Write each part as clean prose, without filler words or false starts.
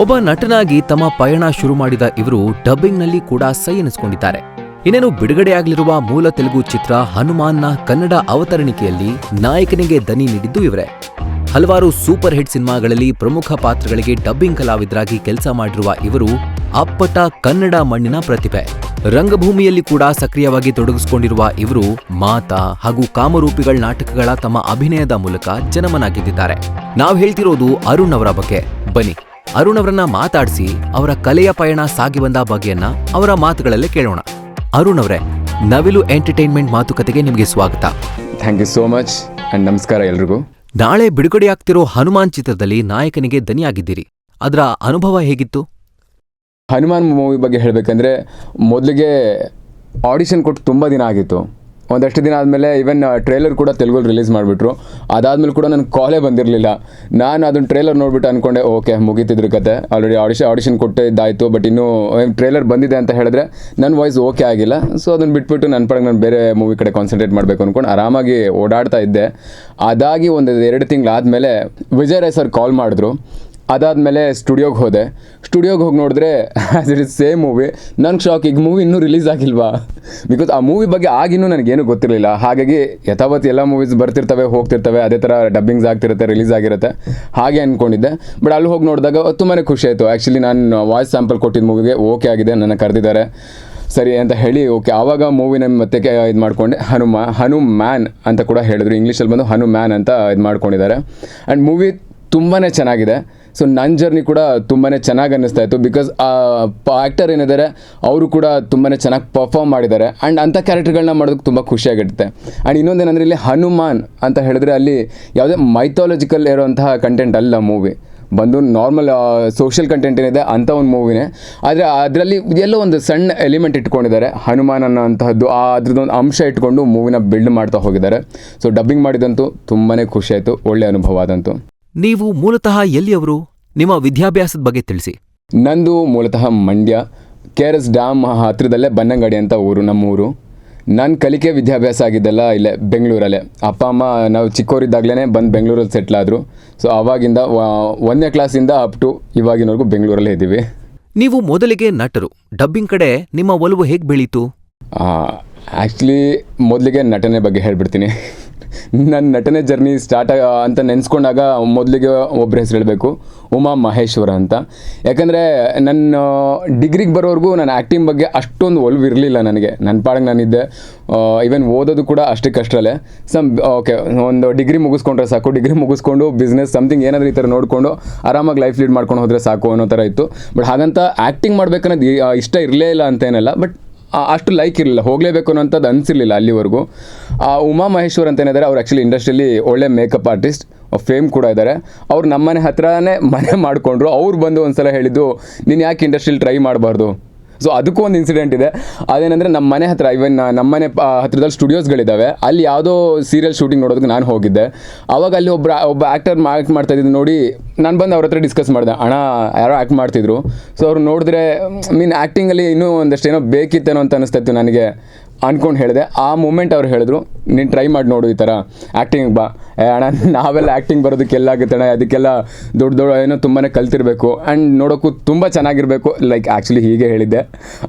ಒಬ್ಬ ನಟನಾಗಿ ತಮ್ಮ ಪಯಣ ಶುರು ಮಾಡಿದ ಇವರು ಡಬ್ಬಿಂಗ್ನಲ್ಲಿ ಕೂಡ ಸೈ ಎನಿಸಿಕೊಂಡಿದ್ದಾರೆ. ಇನ್ನೇನು ಬಿಡುಗಡೆಯಾಗಲಿರುವ ಮೂಲ ತೆಲುಗು ಚಿತ್ರ ಹನುಮಾನ್ನ ಕನ್ನಡ ಅವತರಣಿಕೆಯಲ್ಲಿ ನಾಯಕನಿಗೆ ದನಿ ನೀಡಿದ್ದು ಇವರೇ. ಹಲವಾರು ಸೂಪರ್ ಹಿಟ್ ಸಿನಿಮಾಗಳಲ್ಲಿ ಪ್ರಮುಖ ಪಾತ್ರಗಳಿಗೆ ಡಬ್ಬಿಂಗ್ ಕಲಾವಿದರಾಗಿ ಕೆಲಸ ಮಾಡಿರುವ ಇವರು ಅಪ್ಪಟ ಕನ್ನಡ ಮಣ್ಣಿನ ಪ್ರತಿಭೆ. ರಂಗಭೂಮಿಯಲ್ಲಿ ಕೂಡ ಸಕ್ರಿಯವಾಗಿ ತೊಡಗಿಸಿಕೊಂಡಿರುವ ಇವರು ಮಾತಾ ಹಾಗೂ ಕಾಮರೂಪಿಗಳ ನಾಟಕಗಳ ತಮ್ಮ ಅಭಿನಯದ ಮೂಲಕ ಜನಮನಾಗಿದ್ದಾರೆ. ನಾವು ಹೇಳ್ತಿರೋದು ಅರುಣ್ ಅವರ ಬಗ್ಗೆ. ಬನ್ನಿ ಅರುಣ್ ಅವರನ್ನ ಮಾತಾಡಿಸಿ ಅವರ ಕಲೆಯ ಪಯಣ ಸಾಗಿ ಬಂದ ಬಗೆಯನ್ನ ಅವರ ಮಾತುಗಳಲ್ಲೇ ಕೇಳೋಣ. ಅರುಣ್ ಅವರೇ, ನವಿಲು ಎಂಟರ್ಟೈನ್ಮೆಂಟ್ ಮಾತುಕತೆಗೆ ನಿಮಗೆ ಸ್ವಾಗತ. Thank you so much and ನಮಸ್ಕಾರ ಎಲ್ರಿಗೂ. ನಾಳೆ ಬಿಡುಗಡೆಯಾಗ್ತಿರೋ ಹನುಮಾನ್ ಚಿತ್ರದಲ್ಲಿ ನಾಯಕನಿಗೆ ದನಿಯಾಗಿದ್ದೀರಿ. ಅದರ ಅನುಭವ ಹೇಗಿತ್ತು? ಹನುಮಾನ್ ಮೂವಿ ಬಗ್ಗೆ ಹೇಳಬೇಕಂದ್ರೆ ಮೊದಲಿಗೆ ಆಡಿಷನ್ ಕೊಟ್ಟು ತುಂಬ ದಿನ ಆಗಿತ್ತು. ಒಂದಷ್ಟು ದಿನ ಆದಮೇಲೆ ಈವನ್ ಟ್ರೇಲರ್ ಕೂಡ ತೆಲುಗಲ್ಲಿ ರಿಲೀಸ್ ಮಾಡಿಬಿಟ್ರು. ಅದಾದಮೇಲೆ ಕೂಡ ನನಗೆ ಕಾಲೇ ಬಂದಿರಲಿಲ್ಲ. ನಾನು ಅದನ್ನು ಟ್ರೇಲರ್ ನೋಡಿಬಿಟ್ಟು ಅಂದ್ಕೊಂಡೆ ಓಕೆ ಮುಗೀತಿದ್ರ ಕತೆ, ಆಲ್ರೆಡಿ ಆಡಿಷನ್ ಕೊಟ್ಟಿದ್ದಾಯಿತು. ಬಟ್ ಇನ್ನೂ ಟ್ರೇಲರ್ ಬಂದಿದೆ ಅಂತ ಹೇಳಿದ್ರೆ ನನ್ನ ವಾಯ್ಸ್ ಓಕೆ ಆಗಿಲ್ಲ. ಸೊ ಅದನ್ನು ಬಿಟ್ಬಿಟ್ಟು ನನ್ನ ಪಡೆಗೆ ನಾನು ಬೇರೆ ಮೂವಿ ಕಡೆ ಕಾನ್ಸಂಟ್ರೇಟ್ ಮಾಡಬೇಕು ಅಂದ್ಕೊಂಡು ಆರಾಮಾಗಿ ಓಡಾಡ್ತಾ ಇದ್ದೆ. ಅದಾಗಿ ಒಂದು 2 ತಿಂಗಳಾದಮೇಲೆ ವಿಜಯ್ ರಾಯ್ ಸರ್ ಕಾಲ್ ಮಾಡಿದ್ರು. ಅದಾದಮೇಲೆ ಸ್ಟುಡಿಯೋಗೆ ಹೋದೆ. ಸ್ಟುಡಿಯೋಗೆ ಹೋಗಿ ನೋಡಿದ್ರೆ ಇಟ್ ಇಸ್ ಸೇಮ್ ಮೂವಿ. ನನಗೆ ಶಾಕ್, ಈಗ ಮೂವಿ ಇನ್ನೂ ರಿಲೀಸ್ ಆಗಿಲ್ವಾ? ಬಿಕಾಸ್ ಆ ಮೂವಿ ಬಗ್ಗೆ ಆಗಿನ್ನೂ ನನಗೇನು ಗೊತ್ತಿರಲಿಲ್ಲ. ಹಾಗಾಗಿ ಯಥಾವತ್ತು ಎಲ್ಲ ಮೂವೀಸ್ ಬರ್ತಿರ್ತವೆ ಹೋಗ್ತಿರ್ತವೆ, ಅದೇ ಥರ ಡಬ್ಬಿಂಗ್ಸ್ ಆಗ್ತಿರುತ್ತೆ, ರಿಲೀಸ್ ಆಗಿರುತ್ತೆ ಹಾಗೆ ಅಂದ್ಕೊಂಡಿದ್ದೆ. ಬಟ್ ಅಲ್ಲಿ ಹೋಗಿ ನೋಡಿದಾಗ ತುಂಬಾ ಖುಷಿ ಆಯಿತು. ಆ್ಯಕ್ಚುಲಿ ನಾನು ವಾಯ್ಸ್ ಸ್ಯಾಂಪಲ್ ಕೊಟ್ಟಿದ್ದ ಮೂವಿಗೆ ಓಕೆ ಆಗಿದೆ, ನನ್ನ ಕರೆದಿದ್ದಾರೆ ಸರಿ ಅಂತ ಹೇಳಿ ಓಕೆ. ಆವಾಗ ಮೂವಿನ ಮತ್ತೆ ಇದು ಮಾಡಿಕೊಂಡೆ. ಹನುಮ್ಯಾನ್ ಅಂತ ಕೂಡ ಹೇಳಿದ್ರು, ಇಂಗ್ಲೀಷಲ್ಲಿ ಬಂದು ಹನುಮ್ಯಾನ್ ಅಂತ ಇದು ಮಾಡ್ಕೊಂಡಿದ್ದಾರೆ. ಆ್ಯಂಡ್ ಮೂವಿ ತುಂಬಾ ಚೆನ್ನಾಗಿದೆ. ಸೊ ನನ್ನ ಜರ್ನಿ ಕೂಡ ತುಂಬಾ ಚೆನ್ನಾಗಿ ಅನ್ನಿಸ್ತಾ ಇತ್ತು. ಬಿಕಾಸ್ ಆ್ಯಕ್ಟರ್ ಏನಿದ್ದಾರೆ ಅವರು ಕೂಡ ತುಂಬಾ ಚೆನ್ನಾಗಿ ಪರ್ಫಾರ್ಮ್ ಮಾಡಿದ್ದಾರೆ. ಆ್ಯಂಡ್ ಅಂಥ ಕ್ಯಾರೆಕ್ಟರ್ಗಳನ್ನ ಮಾಡೋದಕ್ಕೆ ತುಂಬ ಖುಷಿಯಾಗಿರುತ್ತೆ. ಆ್ಯಂಡ್ ಇನ್ನೊಂದೇನೆಂದರೆ ಇಲ್ಲಿ ಹನುಮಾನ್ ಅಂತ ಹೇಳಿದ್ರೆ ಅಲ್ಲಿ ಯಾವುದೇ ಮೈಥಾಲಜಿಕಲ್ ಇರೋಂತಹ ಕಂಟೆಂಟ್ ಅಲ್ಲ ಮೂವಿ, ಬಂದು ನಾರ್ಮಲ್ ಸೋಷಿಯಲ್ ಕಂಟೆಂಟ್ ಏನಿದೆ ಅಂಥ ಒಂದು ಮೂವಿನೇ. ಆದರೆ ಅದರಲ್ಲಿ ಎಲ್ಲೋ ಒಂದು ಸಣ್ಣ ಎಲಿಮೆಂಟ್ ಇಟ್ಕೊಂಡಿದ್ದಾರೆ, ಹನುಮಾನ್ ಅನ್ನೋಂತಹದ್ದು ಅದ್ರದ್ದೊಂದು ಅಂಶ ಇಟ್ಕೊಂಡು ಮೂವಿನ ಬಿಲ್ಡ್ ಮಾಡ್ತಾ ಹೋಗಿದ್ದಾರೆ. ಸೊ ಡಬ್ಬಿಂಗ್ ಮಾಡಿದಂತೂ ತುಂಬಾ ಖುಷಿ ಆಯಿತು, ಒಳ್ಳೆ ಅನುಭವ ಆದಂತು. ನೀವು ಮೂಲತಃ ಎಲ್ಲಿಯವರು? ನಿಮ್ಮ ವಿದ್ಯಾಭ್ಯಾಸದ ಬಗ್ಗೆ ತಿಳಿಸಿ. ನಂದು ಮೂಲತಃ ಮಂಡ್ಯ, KRS ಡ್ಯಾಮ್ ಹತ್ರದಲ್ಲೇ ಬನ್ನಂಗಡಿ ಅಂತ ಊರು, ನಮ್ಮೂರು. ನನ್ನ ಕಲಿಕೆ ವಿದ್ಯಾಭ್ಯಾಸ ಆಗಿದ್ದೆಲ್ಲ ಇಲ್ಲೇ ಬೆಂಗಳೂರಲ್ಲೇ. ಅಪ್ಪ ಅಮ್ಮ ನಾವು ಚಿಕ್ಕವರಿದ್ದಾಗಲೇ ಬಂದು ಬೆಂಗಳೂರಲ್ಲಿ ಸೆಟ್ಲ್ ಆದರು. ಸೊ ಆವಾಗಿಂದ 1ನೇ ಕ್ಲಾಸಿಂದ ಅಪ್ ಟು ಇವಾಗಿನವರೆಗೂ ಬೆಂಗಳೂರಲ್ಲೇ ಇದ್ದೀವಿ. ನೀವು ಮೊದಲಿಗೆ ನಟರು, ಡಬ್ಬಿಂಗ್ ಕಡೆ ನಿಮ್ಮ ಒಲವು ಹೇಗೆ ಬೆಳೀತು? ಆ್ಯಕ್ಚುಲಿ ಮೊದಲಿಗೆ ನಟನೆ ಬಗ್ಗೆ ಹೇಳ್ಬಿಡ್ತೀನಿ. ನನ್ನ ನಟನೆ ಜರ್ನಿ ಸ್ಟಾರ್ಟ್ ಅಂತ ನೆನೆಸ್ಕೊಂಡಾಗ ಮೊದಲಿಗೆ ಒಬ್ಬರ ಹೆಸರು ಹೇಳಬೇಕು, ಉಮಾ ಮಹೇಶ್ವರ ಅಂತ. ಯಾಕಂದರೆ ನನ್ನ ಡಿಗ್ರಿಗೆ ಬರೋವರೆಗೂ ನಾನು ಆ್ಯಕ್ಟಿಂಗ್ ಬಗ್ಗೆ ಅಷ್ಟೊಂದು ಒಲವು ಇರಲಿಲ್ಲ ನನಗೆ. ನನ್ನ ಪಾಡಿಗೆ ನಾನಿದ್ದೆ. ಈವನ್ ಓದೋದು ಕೂಡ ಅಷ್ಟೇ. ಓಕೆ ಒಂದು ಡಿಗ್ರಿ ಮುಗಿಸ್ಕೊಂಡ್ರೆ ಸಾಕು, ಡಿಗ್ರಿ ಮುಗಿಸ್ಕೊಂಡು ಬಿಸ್ನೆಸ್ ಸಮಥಿಂಗ್ ಏನಾದರೂ ಈ ಥರ ನೋಡಿಕೊಂಡು ಆರಾಮಾಗಿ ಲೈಫ್ ಲೀಡ್ ಮಾಡ್ಕೊಂಡು ಹೋದರೆ ಸಾಕು ಅನ್ನೋ ಥರ ಇತ್ತು. ಬಟ್ ಹಾಗಂತ ಆ್ಯಕ್ಟಿಂಗ್ ಮಾಡ್ಬೇಕನ್ನೋದು ಇಷ್ಟ ಇರಲೇ ಇಲ್ಲ ಅಂತೇನಲ್ಲ, ಬಟ್ ಅಷ್ಟು ಲೈಕ್ ಇರಲಿಲ್ಲ, ಹೋಗಲೇಬೇಕು ಅನ್ನೋಂಥದ್ದು ಅನಿಸಿರಲಿಲ್ಲ ಅಲ್ಲಿವರೆಗೂ. ಉಮಾ ಮಹೇಶ್ವರ್ ಅಂತ ಏನಿದ್ದಾರೆ ಅವ್ರು ಆ್ಯಕ್ಚುಲಿ ಇಂಡಸ್ಟ್ರಿಯಲ್ಲಿ ಒಳ್ಳೆ ಮೇಕಪ್ ಆರ್ಟಿಸ್ಟ್, ಫೇಮ್ ಕೂಡ ಇದ್ದಾರೆ. ಅವ್ರು ನಮ್ಮನೆ ಹತ್ರನೇ ಮನೆ ಮಾಡಿಕೊಂಡ್ರು. ಅವ್ರು ಬಂದು ಒಂದು ಸಲ ಹೇಳಿದ್ದು, ನೀನು ಯಾಕೆ ಇಂಡಸ್ಟ್ರಿಯಲ್ಲಿ ಟ್ರೈ ಮಾಡಬಾರ್ದು? ಸೊ ಅದಕ್ಕೂ ಒಂದು ಇನ್ಸಿಡೆಂಟ್ ಇದೆ. ಅದೇನೆಂದರೆ ನಮ್ಮ ಮನೆ ಹತ್ರ, ಇವನ್ ನಮ್ಮನೆ ಹತ್ರದಲ್ಲಿ ಸ್ಟುಡಿಯೋಸ್ಗಳಿದ್ದಾವೆ. ಅಲ್ಲಿ ಯಾವುದೋ ಸೀರಿಯಲ್ ಶೂಟಿಂಗ್ ನೋಡೋದಕ್ಕೆ ನಾನು ಹೋಗಿದ್ದೆ. ಆವಾಗ ಅಲ್ಲಿ ಒಬ್ಬ ಆ್ಯಕ್ಟರ್ ಆ್ಯಕ್ಟ್ ಮಾಡ್ತಾಯಿದ್ದು ನೋಡಿ ನಾನು ಬಂದು ಅವ್ರ ಹತ್ರ ಡಿಸ್ಕಸ್ ಮಾಡಿದೆ, ಅಣ್ಣ ಯಾರೋ ಆ್ಯಕ್ಟ್ ಮಾಡ್ತಿದ್ರು. ಸೊ ಅವ್ರು ನೋಡಿದ್ರೆ ಆ್ಯಕ್ಟಿಂಗಲ್ಲಿ ಇನ್ನೂ ಒಂದಷ್ಟು ಏನೋ ಬೇಕಿತ್ತೇನೋ ಅಂತ ಅನಿಸ್ತಾಯಿತ್ತು ನನಗೆ ಅಂದ್ಕೊಂಡು ಹೇಳಿದೆ. ಆ ಮೂಮೆಂಟ್ ಅವ್ರು ಹೇಳಿದ್ರು, ನೀನು ಟ್ರೈ ಮಾಡಿ ನೋಡು, ಈ ಥರ ಆ್ಯಕ್ಟಿಂಗ್ ಬಾ. ಅಣ್ಣ ನಾವೆಲ್ಲ ಆ್ಯಕ್ಟಿಂಗ್ ಬರೋದಕ್ಕೆ ಆಗುತ್ತೆ ಅಣ್ಣ, ಅದಕ್ಕೆಲ್ಲ ದೊಡ್ಡ ಏನೋ ತುಂಬಾ ಕಲ್ತಿರಬೇಕು ಆ್ಯಂಡ್ ನೋಡೋಕ್ಕೂ ತುಂಬ ಚೆನ್ನಾಗಿರಬೇಕು. ಲೈಕ್ ಆ್ಯಕ್ಚುಲಿ ಹೀಗೆ ಹೇಳಿದ್ದೆ.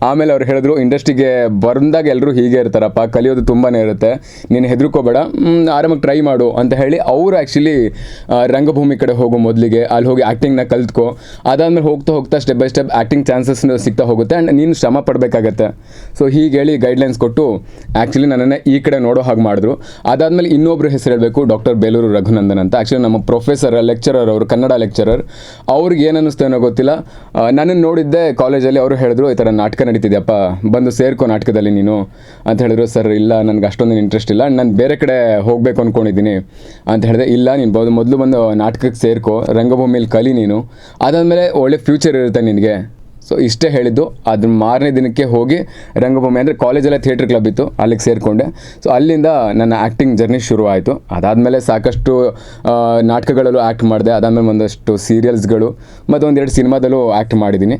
ಆಮೇಲೆ ಅವ್ರು ಹೇಳಿದ್ರು, ಇಂಡಸ್ಟ್ರಿಗೆ ಬಂದಾಗ ಎಲ್ಲರೂ ಹೀಗೆ ಇರ್ತಾರಪ್ಪ, ಕಲಿಯೋದು ತುಂಬಾ ಇರುತ್ತೆ, ನೀನು ಹೆದರ್ಕೋಬೇಡ, ಆರಾಮಾಗಿ ಟ್ರೈ ಮಾಡು ಅಂತ ಹೇಳಿ ಅವರು ಆ್ಯಕ್ಚುಲಿ ರಂಗಭೂಮಿ ಕಡೆ ಹೋಗೋ ಮೊದಲಿಗೆ ಅಲ್ಲಿ ಹೋಗಿ ಆ್ಯಕ್ಟಿಂಗ್ನ ಕಲ್ತ್ಕೊ. ಅದಾದಮೇಲೆ ಹೋಗ್ತಾ step by step acting chances ಸಿಗ್ತಾ ಹೋಗುತ್ತೆ ಆ್ಯಂಡ್ ನೀನು ಶ್ರಮ ಪಡಬೇಕಾಗತ್ತೆ. ಸೊ ಹೀಗೆ ಹೇಳಿ ಗೈಡ್ಲೈನ್ಸ್ ಕೊಟ್ಟು ಆ್ಯಕ್ಚುಲಿ ನನ್ನನ್ನು ಈ ಕಡೆ ನೋಡೋ ಹಾಗೆ ಮಾಡಿದ್ರು. ಅದಾದಮೇಲೆ ಇನ್ನೊಬ್ಬರು ಹೆಸರು ಹೇಳಬೇಕು, ಡಾಕ್ಟರ್ ಬೇಲೂರು ರಘುನಂದನ್ ಅಂತ. ಆ್ಯಕ್ಚುಲಿ ನಮ್ಮ ಪ್ರೊಫೆಸರ್, ಲೆಕ್ಚರರ್, ಅವರು ಕನ್ನಡ ಲೆಕ್ಚರರ್. ಅವ್ರಿಗೆ ಏನು ಅನ್ನಿಸ್ತೇನೋ ಗೊತ್ತಿಲ್ಲ, ನನ್ನನ್ನು ನೋಡಿದ್ದೆ ಕಾಲೇಜಲ್ಲಿ. ಅವರು ಹೇಳಿದ್ರು, ಈ ಥರ ನಾಟಕ ನಡೀತಿದೆಯಪ್ಪ, ಬಂದು ಸೇರ್ಕೊ ನಾಟಕದಲ್ಲಿ ನೀನು ಅಂತ ಹೇಳಿದ್ರು. ಸರ್ ಇಲ್ಲ, ನನಗೆ ಅಷ್ಟೊಂದು ಇಂಟ್ರೆಸ್ಟ್ ಇಲ್ಲ, ನಾನು ಬೇರೆ ಕಡೆ ಹೋಗಬೇಕು ಅಂದ್ಕೊಂಡಿದ್ದೀನಿ ಅಂತ ಹೇಳಿದೆ. ಇಲ್ಲ, ನೀನು ಮೊದಲು ಬಂದು ನಾಟಕಕ್ಕೆ ಸೇರ್ಕೊ, ರಂಗಭೂಮಿಯಲ್ಲಿ ಕಲಿ ನೀನು, ಅದಾದಮೇಲೆ ಒಳ್ಳೆ ಫ್ಯೂಚರ್ ಇರುತ್ತೆ ನಿನಗೆ. ಸೊ ಇಷ್ಟೇ ಹೇಳಿದ್ದು. ಅದ್ರ ಮಾರನೇ ದಿನಕ್ಕೆ ಹೋಗಿ ರಂಗಭೂಮಿ ಅಂದರೆ ಕಾಲೇಜಲ್ಲೇ ಥಿಯೇಟ್ರ್ ಕ್ಲಬ್ ಇತ್ತು, ಅಲ್ಲಿಗೆ ಸೇರಿಕೊಂಡೆ. ಸೊ ಅಲ್ಲಿಂದ ನನ್ನ ಆ್ಯಕ್ಟಿಂಗ್ ಜರ್ನಿ ಶುರು ಆಯಿತು. ಅದಾದಮೇಲೆ ಸಾಕಷ್ಟು ನಾಟಕಗಳಲ್ಲೂ ಆ್ಯಕ್ಟ್ ಮಾಡಿದೆ. ಅದಾದಮೇಲೆ ಒಂದಷ್ಟು ಸೀರಿಯಲ್ಸ್ಗಳು ಮತ್ತು 1-2 ಸಿನಿಮಾದಲ್ಲೂ ಆ್ಯಕ್ಟ್ ಮಾಡಿದ್ದೀನಿ.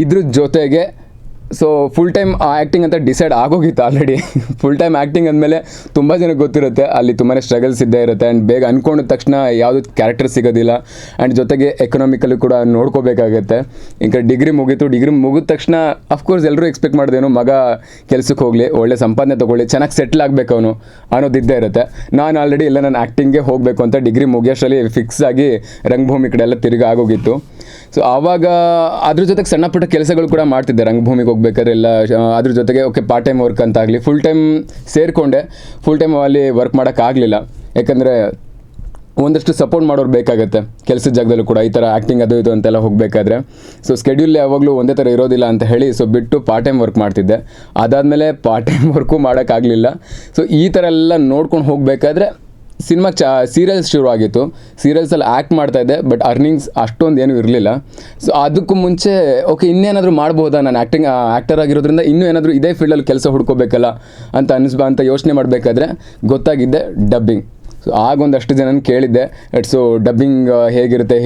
ಇದ್ರ ಜೊತೆಗೆ ಸೊ ಫುಲ್ ಟೈಮ್ ಆ್ಯಕ್ಟಿಂಗ್ ಅಂತ ಡಿಸೈಡ್ ಆಗೋಗಿತ್ತು ಆಲ್ರೆಡಿ. ಫುಲ್ ಟೈಮ್ ಆ್ಯಕ್ಟಿಂಗ್ ಅಂದಮೇಲೆ ತುಂಬ ಜನಕ್ಕೆ ಗೊತ್ತಿರುತ್ತೆ, ಅಲ್ಲಿ ತುಂಬಾ ಸ್ಟ್ರಗಲ್ಸ್ ಇದ್ದೇ ಇರುತ್ತೆ. ಆ್ಯಂಡ್ ಬೇಗ ಅಂದ್ಕೊಂಡಿದ ತಕ್ಷಣ ಯಾವುದು ಕ್ಯಾರೆಕ್ಟರ್ ಸಿಗೋದಿಲ್ಲ. ಆ್ಯಂಡ್ ಜೊತೆಗೆ ಎಕನಾಮಿಕಲ್ಲೂ ಕೂಡ ನೋಡ್ಕೋಬೇಕಾಗತ್ತೆ. ಈಗ ಡಿಗ್ರಿ ಮುಗಿದ ತಕ್ಷಣ ಅಫ್ಕೋರ್ಸ್ ಎಲ್ಲರೂ ಎಕ್ಸ್ಪೆಕ್ಟ್ ಮಾಡಿದೇನು, ಮಗ ಕೆಲಸಕ್ಕೆ ಹೋಗಲಿ, ಒಳ್ಳೆ ಸಂಪಾದನೆ ತೊಗೊಳ್ಳಿ, ಚೆನ್ನಾಗಿ ಸೆಟ್ಲ್ ಆಗಬೇಕು ಅವನು ಅನ್ನೋದಿದ್ದೇ ಇರುತ್ತೆ. ನಾನು ಆಲ್ರೆಡಿ ಎಲ್ಲ ನಾನು ಆ್ಯಕ್ಟಿಂಗ್ಗೆ ಹೋಗಬೇಕು ಅಂತ ಡಿಗ್ರಿ ಮುಗಿಯೋಷ್ಟರಲ್ಲಿ ಫಿಕ್ಸ್ ಆಗಿ ರಂಗಭೂಮಿ ಕಡೆ ಎಲ್ಲ ತಿರುಗಿ ಆಗೋಗಿತ್ತು. ಸೊ ಆವಾಗ ಅದ್ರ ಜೊತೆಗೆ ಸಣ್ಣ ಪುಟ್ಟ ಕೆಲಸಗಳು ಕೂಡ ಮಾಡ್ತಿದ್ದೆ. ರಂಗಭೂಮಿಗೆ ಹೋಗ್ಬೇಕಾದ್ರೆ ಎಲ್ಲ ಅದ್ರ ಜೊತೆಗೆ ಓಕೆ ಪಾರ್ಟ್ ಟೈಮ್ ವರ್ಕ್ ಅಂತ ಆಗಲಿ ಫುಲ್ ಟೈಮ್ ಸೇರಿಕೊಂಡೆ. ಫುಲ್ ಟೈಮ್ ಅಲ್ಲಿ ವರ್ಕ್ ಮಾಡೋಕ್ಕಾಗಲಿಲ್ಲ, ಯಾಕಂದರೆ ಒಂದಷ್ಟು ಸಪೋರ್ಟ್ ಮಾಡೋರು ಬೇಕಾಗುತ್ತೆ ಕೆಲಸದ ಜಾಗದಲ್ಲೂ ಕೂಡ, ಈ ಥರ ಆ್ಯಕ್ಟಿಂಗ್ ಅದು ಇದು ಅಂತೆಲ್ಲ ಹೋಗಬೇಕಾದ್ರೆ. ಸೊ ಸ್ಕೆಡ್ಯೂಲ್ ಯಾವಾಗಲೂ ಒಂದೇ ಥರ ಇರೋದಿಲ್ಲ ಅಂತ ಹೇಳಿ ಸೊ ಬಿಟ್ಟು ಪಾರ್ಟ್ ಟೈಮ್ ವರ್ಕ್ ಮಾಡ್ತಿದ್ದೆ. ಅದಾದಮೇಲೆ ಪಾರ್ಟ್ ಟೈಮ್ ವರ್ಕು ಮಾಡೋಕ್ಕಾಗಲಿಲ್ಲ. ಸೊ ಈ ಥರ ಎಲ್ಲ ನೋಡ್ಕೊಂಡು ಹೋಗಬೇಕಾದ್ರೆ ಸಿನಿಮಾ ಸೀರಿಯಲ್ಸ್ ಶುರುವಾಗಿತ್ತು. ಸೀರಿಯಲ್ಸಲ್ಲಿ ಆ್ಯಕ್ಟ್ ಮಾಡ್ತಾಯಿದ್ದೆ, ಬಟ್ ಅರ್ನಿಂಗ್ಸ್ ಅಷ್ಟೊಂದು ಏನೂ ಇರಲಿಲ್ಲ. ಸೊ ಅದಕ್ಕೂ ಮುಂಚೆ ಓಕೆ ಇನ್ನೇನಾದರೂ ಮಾಡ್ಬೋದಾ, ನಾನು ಆ್ಯಕ್ಟರ್ ಆಗಿರೋದ್ರಿಂದ ಇನ್ನೂ ಏನಾದರೂ ಇದೇ ಫೀಲ್ಡಲ್ಲಿ ಕೆಲಸ ಹುಡ್ಕೋಬೇಕಲ್ಲ ಅಂತ ಯೋಚನೆ ಮಾಡಬೇಕಾದ್ರೆ ಗೊತ್ತಾಗಿದ್ದೆ ಡಬ್ಬಿಂಗ್. ಸೊ ಆಗೊಂದಷ್ಟು ಜನನ ಕೇಳಿದ್ದೆ, ಸೊ ಡಬ್ಬಿಂಗ್ ಹೇಗಿರುತ್ತೆ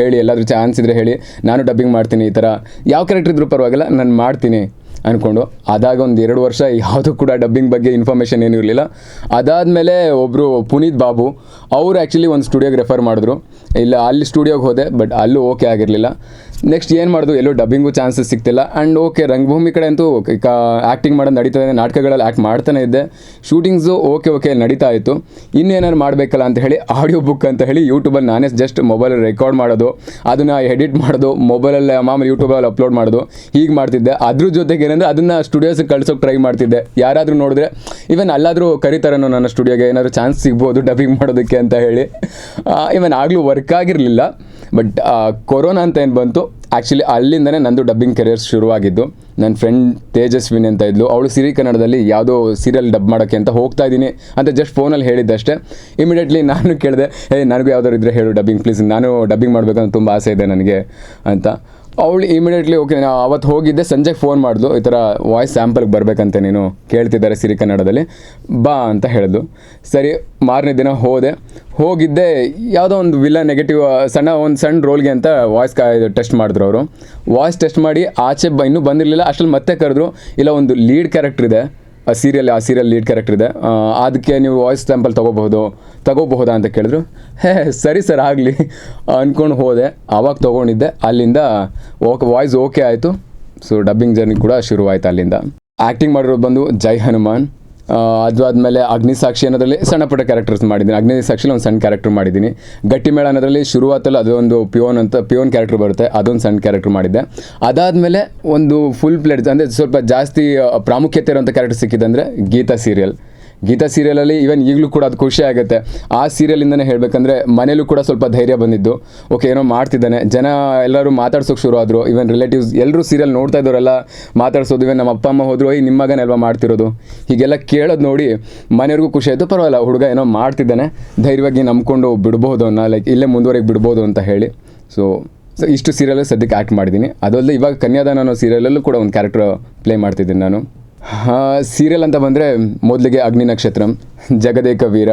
ಹೇಳಿ, ಎಲ್ಲಾದರೂ ಚಾನ್ಸ್ ಇದ್ದರೆ ಹೇಳಿ, ನಾನು ಡಬ್ಬಿಂಗ್ ಮಾಡ್ತೀನಿ, ಈ ಥರ ಯಾವ ಕ್ಯಾರೆಕ್ಟರ್ ಇದ್ರೂ ಪರವಾಗಿಲ್ಲ ನಾನು ಮಾಡ್ತೀನಿ ಅಂದ್ಕೊಂಡು. ಅದಾಗ ಒಂದು 2 ವರ್ಷ ಯಾವುದೂ ಕೂಡ ಡಬ್ಬಿಂಗ್ ಬಗ್ಗೆ ಇನ್ಫಾರ್ಮೇಷನ್ ಏನೂ ಇರಲಿಲ್ಲ. ಅದಾದಮೇಲೆ ಒಬ್ಬರು ಪುನೀತ್ ಬಾಬು ಅವರು ಆ್ಯಕ್ಚುಲಿ ಒಂದು ಸ್ಟುಡಿಯೋಗೆ ರೆಫರ್ ಮಾಡಿದ್ರು. ಇಲ್ಲ ಅಲ್ಲಿ ಸ್ಟುಡಿಯೋಗೆ ಹೋದೆ, ಬಟ್ ಅಲ್ಲೂ ಓಕೆ ಆಗಿರಲಿಲ್ಲ. ನೆಕ್ಸ್ಟ್ ಏನು ಮಾಡೋದು, ಎಲ್ಲೂ ಡಬ್ಬಿಂಗು ಚಾನ್ಸಸ್ ಸಿಗ್ತಿಲ್ಲ. ಆ್ಯಂಡ್ ಓಕೆ ರಂಗಭೂಮಿ ಕಡೆ ಅಂತೂ ಆ್ಯಕ್ಟಿಂಗ್ ಮಾಡೋದು ನಡೀತಾ ಇದೆ, ನಾಟಕಗಳಲ್ಲಿ ಆ್ಯಕ್ಟ್ ಮಾಡ್ತಾನೆ ಇದ್ದೆ, ಶೂಟಿಂಗ್ಸು ಓಕೆ ನಡೀತಾ ಇತ್ತು. ಇನ್ನೇನಾದ್ರು ಮಾಡಬೇಕಲ್ಲ ಅಂತ ಹೇಳಿ ಆಡಿಯೋ ಬುಕ್ ಅಂತ ಹೇಳಿ ಯೂಟ್ಯೂಬಲ್ಲಿ ನಾನೇ ಜಸ್ಟ್ ಮೊಬೈಲಲ್ಲಿ ರೆಕಾರ್ಡ್ ಮಾಡೋದು, ಅದನ್ನು ಎಡಿಟ್ ಮಾಡೋದು, ಮೊಬೈಲಲ್ಲಿ ಮಾಮೂಲಿ ಯೂಟ್ಯೂಬಲ್ಲಿ ಅಪ್ಲೋಡ್ ಮಾಡೋದು, ಹೀಗೆ ಮಾಡ್ತಿದ್ದೆ. ಅದ್ರ ಜೊತೆಗೆ ಏನಂದರೆ ಅದನ್ನು ಸ್ಟುಡಿಯೋಸಿಗೆ ಕಳ್ಸೋಕೆ ಟ್ರೈ ಮಾಡ್ತಿದ್ದೆ. ಯಾರಾದರೂ ನೋಡಿದ್ರೆ ಇವನ್ ಅಲ್ಲಾದರೂ ಕರೀತಾರೇನೋ ನನ್ನ ಸ್ಟುಡಿಯೋಗೆ, ಏನಾದರೂ ಚಾನ್ಸ್ ಸಿಗ್ಬೋದು ಡಬ್ಬಿಂಗ್ ಮಾಡೋದಕ್ಕೆ ಅಂತ ಹೇಳಿ. ಇವನ್ ಆಗಲೂ ವರ್ಕ್ ಆಗಿರಲಿಲ್ಲ. ಬಟ್ ಕೊರೋನಾ ಅಂತ ಏನು ಬಂತು, ಆ್ಯಕ್ಚುಲಿ ಅಲ್ಲಿಂದನೇ ನಂದು ಡಬ್ಬಿಂಗ್ ಕೆರಿಯರ್ ಶುರುವಾಗಿದ್ದು. ನನ್ನ ಫ್ರೆಂಡ್ ತೇಜಸ್ವಿನಿ ಅಂತ ಇದ್ಲು, ಅವಳು ಸಿರಿ ಕನ್ನಡದಲ್ಲಿ ಯಾವುದೋ ಸೀರಿಯಲ್ ಡಬ್ ಮಾಡೋಕ್ಕೆ ಅಂತ ಹೋಗ್ತಾ ಇದ್ದೀನಿ ಅಂತ ಜಸ್ಟ್ ಫೋನಲ್ಲಿ ಹೇಳಿದ್ದಷ್ಟೇ. ಇಮಿಡಿಯೇಟ್ಲಿ ನಾನು ಕೇಳಿದೆ, ನನಗೂ ಯಾವ್ದಾದ್ರು ಇದ್ದರೆ ಹೇಳು ಡಬ್ಬಿಂಗ್ ಪ್ಲೀಸ್, ನಾನು ಡಬ್ಬಿಂಗ್ ಮಾಡಬೇಕಂತ ತುಂಬ ಆಸೆ ಇದೆ ನನಗೆ ಅಂತ. ಅವಳು ಇಮಿಡಿಯೇಟ್ಲಿ ಓಕೆ, ನಾನು ಅವತ್ತು ಹೋಗಿದ್ದೆ, ಸಂಜೆಗೆ ಫೋನ್ ಮಾಡಿದ್ಲು, ಈ ಥರ ವಾಯ್ಸ್ ಸ್ಯಾಂಪಲ್ಗೆ ಬರಬೇಕಂತೆ, ನೀನು ಕೇಳ್ತಿದ್ದಾರೆ ಸಿರಿ ಕನ್ನಡದಲ್ಲಿ ಬಾ ಅಂತ ಹೇಳಿದ್ಲು. ಸರಿ, ಮಾರನೇ ದಿನ ಹೋಗಿದ್ದೆ. ಯಾವುದೋ ಒಂದು ನೆಗೆಟಿವ್ ಸಣ್ಣ ರೋಲ್ಗೆ ಅಂತ ವಾಯ್ಸ್ ಟೆಸ್ಟ್ ಮಾಡಿದ್ರು ಅವರು. ವಾಯ್ಸ್ ಟೆಸ್ಟ್ ಮಾಡಿ ಆಚೆ ಇನ್ನೂ ಬಂದಿರಲಿಲ್ಲ. ಅಷ್ಟರಲ್ಲಿ ಮತ್ತೆ ಕರೆದ್ರು, ಇಲ್ಲ ಒಂದು ಲೀಡ್ ಕ್ಯಾರೆಕ್ಟರ್ ಇದೆ ಆ ಸೀರಿಯಲ್ ಲೀಡ್ ಕ್ಯಾರೆಕ್ಟರ್ ಇದೆ, ಅದಕ್ಕೆ ನೀವು ವಾಯ್ಸ್ ಸ್ಯಾಂಪಲ್ ತಗೋಬಹುದಾ ಅಂತ ಕೇಳಿದ್ರು. ಸರಿ ಸರ್ ಆಗಲಿ ಅಂದ್ಕೊಂಡು ಹೋದೆ. ಆವಾಗ ತೊಗೊಂಡಿದ್ದೆ. ಅಲ್ಲಿಂದ ವಾಯ್ಸ್ ಓಕೆ ಆಯಿತು. ಸೊ ಡಬ್ಬಿಂಗ್ ಜರ್ನಿ ಕೂಡ ಶುರುವಾಯಿತು ಅಲ್ಲಿಂದ. ಆ್ಯಕ್ಟಿಂಗ್ ಮಾಡಿರೋದು ಬಂದು ಜೈ ಹನುಮಾನ್, ಅದು ಆದಮೇಲೆ ಅಗ್ನಿಸಾಕ್ಷಿ ಅನ್ನೋದ್ರಲ್ಲಿ ಸಣ್ಣ ಪುಟ್ಟ ಕ್ಯಾರೆಕ್ಟರ್ಸ್ ಮಾಡಿದ್ದೀನಿ. ಅಗ್ನಿಸಾಕ್ಷಿಲಿ ಒಂದು ಸಣ್ಣ ಕ್ಯಾರೆಕ್ಟರ್ ಮಾಡಿದ್ದೀನಿ. ಗಟ್ಟಿಮೇಳ ಅನ್ನೋದ್ರಲ್ಲಿ ಶುರುವಾತಲ್ಲಿ ಅದೊಂದು ಪ್ಯೂನ್ ಕ್ಯಾರೆಕ್ಟರ್ ಬರುತ್ತೆ, ಅದೊಂದು ಸಣ್ಣ ಕ್ಯಾರೆಕ್ಟರ್ ಮಾಡಿದ್ದೆ. ಅದಾದಮೇಲೆ ಒಂದು ಫುಲ್ ಪ್ಲೇಟ್ ಅಂದರೆ ಸ್ವಲ್ಪ ಜಾಸ್ತಿ ಪ್ರಾಮುಖ್ಯತೆ ಇರೋಂಥ ಕ್ಯಾರೆಕ್ಟರ್ ಸಿಕ್ಕಿದೆ ಅಂದರೆ ಗೀತಾ ಸೀರಿಯಲಲ್ಲಿ ಈವನ್ ಈಗಲೂ ಕೂಡ ಅದು ಖುಷಿ ಆಗುತ್ತೆ. ಆ ಸೀರಿಯಲಿಂದನೇ ಹೇಳಬೇಕಂದ್ರೆ ಮನೇಲೂ ಕೂಡ ಸ್ವಲ್ಪ ಧೈರ್ಯ ಬಂದಿದ್ದು. ಓಕೆ ಏನೋ ಮಾಡ್ತಿದ್ದಾನೆ, ಜನ ಎಲ್ಲರೂ ಮಾತಾಡ್ಸೋಕೆ ಶುರು ಆದರು. ಈವನ್ ರಿಲೇಟಿವ್ಸ್ ಎಲ್ಲರೂ ಸೀರಿಯಲ್ ನೋಡ್ತಾ ಇದ್ದವರೆಲ್ಲ ಮಾತಾಡ್ಸೋದು. ಇವನ್ ನಮ್ಮ ಅಪ್ಪ ಅಮ್ಮ ಹೋದ್ರು, ನಿಮ್ಮ ಮಗನೆಲ್ವ ಮಾಡ್ತಿರೋದು, ಹೀಗೆಲ್ಲ ಕೇಳೋದು ನೋಡಿ ಮನೆಯವ್ರಿಗೂ ಖುಷಿ ಆಯಿತು. ಪರವಾಗಿಲ್ಲ, ಹುಡುಗ ಏನೋ ಮಾಡ್ತಿದ್ದಾನೆ, ಧೈರ್ಯವಾಗಿ ನಂಬ್ಕೊಂಡು ಬಿಡ್ಬೋದು ಅನ್ನೋ, ಲೈಕ್ ಇಲ್ಲೇ ಮುಂದುವರೆಗೆ ಬಿಡ್ಬೋದು ಅಂತ ಹೇಳಿ. ಸೊ ಇಷ್ಟು ಸೀರಿಯಲ್ ಸದ್ಯಕ್ಕೆ ಆ್ಯಕ್ಟ್ ಮಾಡಿದ್ದೀನಿ. ಅದಲ್ಲದೆ ಇವಾಗ ಕನ್ಯಾದಾನ ಅನ್ನೋ ಸೀರಿಯಲಲ್ಲೂ ಕೂಡ ಒಂದು ಕ್ಯಾರೆಕ್ಟರ್ ಪ್ಲೇ ಮಾಡ್ತಿದ್ದೀನಿ ನಾನು. ಸೀರಿಯಲ್ ಅಂತ ಬಂದರೆ ಮೊದಲಿಗೆ ಅಗ್ನಿ ನಕ್ಷತ್ರಂ, ಜಗದೇಕ ವೀರ,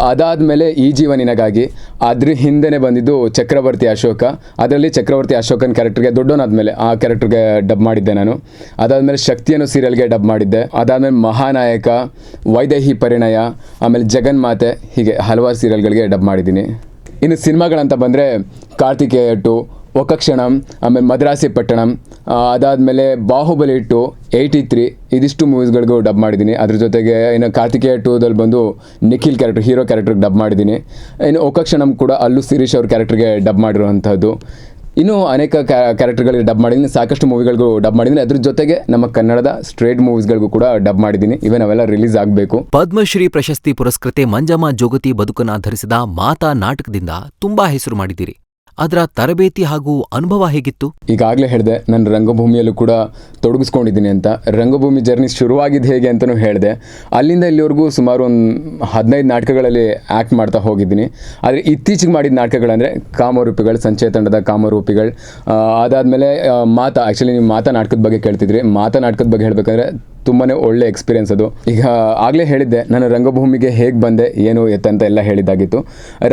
ಅದಾದಮೇಲೆ ಈ ಜೀವನಿನಗಾಗಿ, ಅದ್ರ ಹಿಂದೆನೇ ಬಂದಿದ್ದು ಚಕ್ರವರ್ತಿ ಅಶೋಕ. ಅದರಲ್ಲಿ ಚಕ್ರವರ್ತಿ ಅಶೋಕನ ಕ್ಯಾರೆಕ್ಟರ್ಗೆ ದೊಡ್ಡವನಾದ್ಮೇಲೆ ಆ ಕ್ಯಾರೆಕ್ಟರ್ಗೆ ಡಬ್ ಮಾಡಿದ್ದೆ ನಾನು. ಅದಾದಮೇಲೆ ಶಕ್ತಿ ಅನ್ನೋ ಸೀರಿಯಲ್ಗೆ ಡಬ್ ಮಾಡಿದ್ದೆ. ಅದಾದಮೇಲೆ ಮಹಾನಾಯಕ, ವೈದೇಹಿ ಪರಿಣಯ, ಆಮೇಲೆ ಜಗನ್ಮಾತೆ, ಹೀಗೆ ಹಲವಾರು ಸೀರಿಯಲ್ಗಳಿಗೆ ಡಬ್ ಮಾಡಿದ್ದೀನಿ. ಇನ್ನು ಸಿನಿಮಾಗಳಂತ ಬಂದರೆ ಕಾರ್ತಿಕೇಯ 2, ಒಕಕ್ಷಣಂ, ಆಮೇಲೆ ಮದ್ರಾಸಿ ಪಟ್ಟಣಂ, ಅದಾದಮೇಲೆ ಬಾಹುಬಲಿ 2, 83 ಇದಿಷ್ಟು ಮೂವೀಸ್ಗಳಿಗೂ ಡಬ್ ಮಾಡಿದ್ದೀನಿ. ಅದ್ರ ಜೊತೆಗೆ ಇನ್ನು ಕಾರ್ತಿಕೇಯ 2ದಲ್ಲಿ ಬಂದು ನಿಖಿಲ್ ಕ್ಯಾರೆಕ್ಟರ್, ಹೀರೋ ಕ್ಯಾರೆಕ್ಟರ್ಗೆ ಡಬ್ ಮಾಡಿದ್ದೀನಿ. ಇನ್ನು ಒಕಕ್ಷಣಂ ಕೂಡ ಅಲ್ಲೂ ಶಿರೀಶ್ ಅವ್ರ ಕ್ಯಾರೆಕ್ಟರ್ಗೆ ಡಬ್ ಮಾಡಿರುವಂಥದ್ದು. ಇನ್ನೂ ಅನೇಕ ಕ್ಯಾರೆಕ್ಟರ್ಗಳಿಗೆ ಡಬ್ ಮಾಡಿದ್ದೀನಿ, ಸಾಕಷ್ಟು ಮೂವಿಗಳಿಗೂ ಡಬ್ ಮಾಡಿದ್ದೀನಿ. ಅದ್ರ ಜೊತೆಗೆ ನಮ್ಮ ಕನ್ನಡದ ಸ್ಟ್ರೇಟ್ ಮೂವೀಸ್ಗಳಿಗೂ ಕೂಡ ಡಬ್ ಮಾಡಿದ್ದೀನಿ. ಇವನ್ ಅವೆಲ್ಲ ರಿಲೀಸ್ ಆಗಬೇಕು. ಪದ್ಮಶ್ರೀ ಪ್ರಶಸ್ತಿ ಪುರಸ್ಕೃತೆ ಮಂಜಮ್ಮ ಜೋಗತಿ ಬದುಕನ್ನ ಧರಿಸಿದ ಮಾತಾ ನಾಟಕದಿಂದ ತುಂಬಾ ಹೆಸರು ಮಾಡಿದ್ದೀರಿ. ಅದರ ತರಬೇತಿ ಹಾಗೂ ಅನುಭವ ಹೇಗಿತ್ತು? ಈಗಾಗಲೇ ಹೇಳಿದೆ, ನಾನು ರಂಗಭೂಮಿಯಲ್ಲೂ ಕೂಡ ತೊಡಗಿಸ್ಕೊಂಡಿದ್ದೀನಿ ಅಂತ. ರಂಗಭೂಮಿ ಜರ್ನಿ ಶುರುವಾಗಿದ್ದು ಹೇಗೆ ಅಂತಲೂ ಹೇಳಿದೆ. ಅಲ್ಲಿಂದ ಇಲ್ಲಿವರೆಗೂ ಸುಮಾರು ಒಂದು 15 ನಾಟಕಗಳಲ್ಲಿ ಆ್ಯಕ್ಟ್ ಮಾಡ್ತಾ ಹೋಗಿದ್ದೀನಿ. ಆದರೆ ಇತ್ತೀಚೆಗೆ ಮಾಡಿದ ನಾಟಕಗಳಂದರೆ ಕಾಮರೂಪಿಗಳು, ಸಂಚಯ ತಂಡದ ಕಾಮರೂಪಿಗಳು, ಅದಾದಮೇಲೆ ಮಾತಾ. ಆ್ಯಕ್ಚುಲಿ ನೀವು ಮಾತಾ ನಾಟಕದ ಬಗ್ಗೆ ಕೇಳ್ತಿದ್ರಿ. ಮಾತಾ ನಾಟಕದ ಬಗ್ಗೆ ಹೇಳಬೇಕಂದ್ರೆ ತುಂಬಾ ಒಳ್ಳೆ ಎಕ್ಸ್ಪೀರಿಯೆನ್ಸ್ ಅದು. ಈಗ ಆಗಲೇ ಹೇಳಿದ್ದೆ ನಾನು ರಂಗಭೂಮಿಗೆ ಹೇಗೆ ಬಂದೆ, ಏನು ಎತ್ತಂತ ಎಲ್ಲ ಹೇಳಿದ್ದಾಗಿತ್ತು.